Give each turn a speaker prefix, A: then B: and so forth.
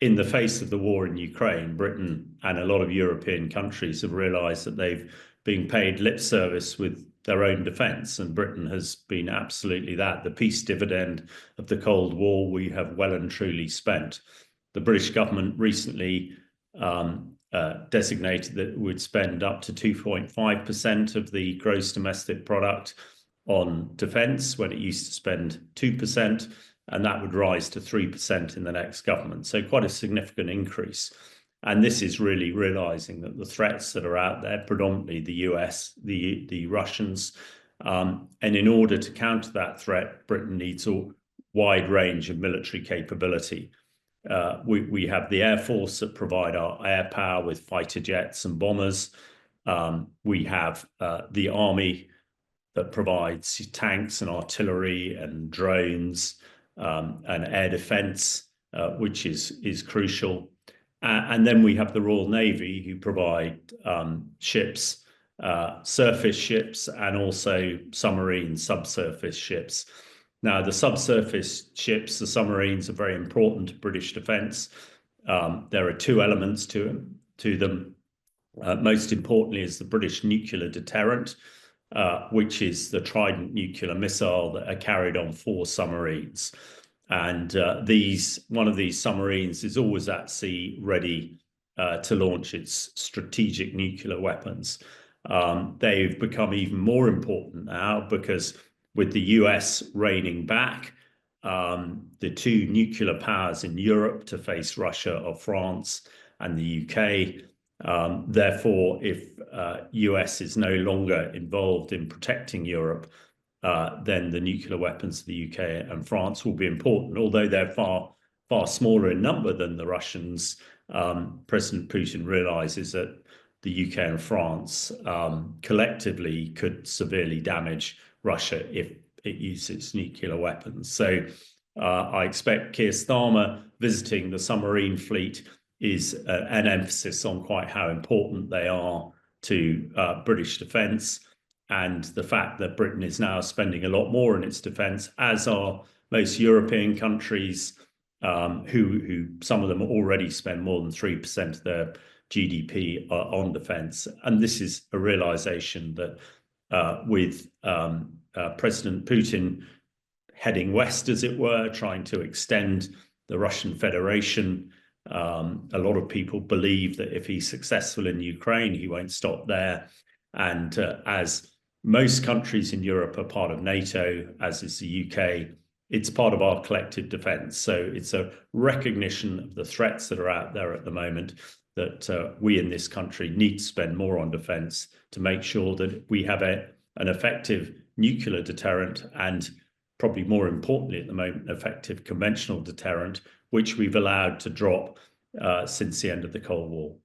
A: in the face of the war in Ukraine, Britain and a lot of European countries have realized that they've been paid lip service with their own defense, and Britain has been absolutely that. The peace dividend of the Cold War we have well and truly spent. The British government recently designated that it would spend up to 2.5% of the gross domestic product on defence, when it used to spend 2%, and that would rise to 3% in the next government. So quite a significant increase. And this is really realizing that the threats that are out there, predominantly the US, the Russians, and in order to counter that threat, Britain needs a wide range of military capability. We have the Air Force that provide our air power with fighter jets and bombers. We have the Army that provides tanks and artillery and drones and air defense, which is crucial. And then we have the Royal Navy, who provide ships, surface ships, and also submarine subsurface ships. Now, the subsurface ships, the submarines, are very important to British defence. There are two elements to them. Most importantly is the British nuclear deterrent, which is the Trident nuclear missile that are carried on 4 submarines. And one of these submarines is always at sea, ready to launch its strategic nuclear weapons. They've become even more important now because with the US reining back, the 2 nuclear powers in Europe to face Russia or France and the UK. Therefore, if US is no longer involved in protecting Europe, then the nuclear weapons of the UK and France will be important. Although they're far smaller in number than the Russians, President Putin realizes that the UK and France collectively could severely damage Russia if it uses its nuclear weapons. So I expect Keir Starmer visiting the submarine fleet is an emphasis on quite how important they are to British defence, and the fact that Britain is now spending a lot more in its defence, as are most European countries, who some of them already spend more than 3% of their GDP on defence. And this is a realisation that with President Putin heading west, as it were, trying to extend the Russian Federation, a lot of people believe that if he's successful in Ukraine, he won't stop there. And as most countries in Europe are part of NATO, as is the UK, it's part of our collective defence. So it's a recognition of the threats that are out there at the moment, that we in this country need to spend more on defence to make sure that we have an effective nuclear deterrent, and probably more importantly at the moment, effective conventional deterrent, which we've allowed to drop since the end of the Cold War.